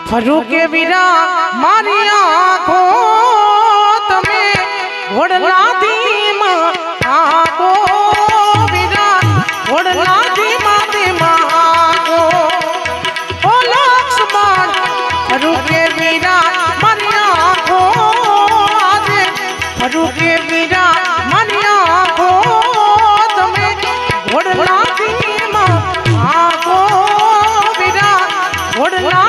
ફરું કે વીરા મારી આંખો તમે ઘોડલા ધીમા આંખો વીરા ઘોડલા ધીમા ધીમા આંખો ઓ લક્ષ્મણ ફરું કે વીરા મારી આંખો આજે ફરું કે વીરા મારી આંખો તમે ઘોડલા ધીમા આંખો વીરા ઘોડલા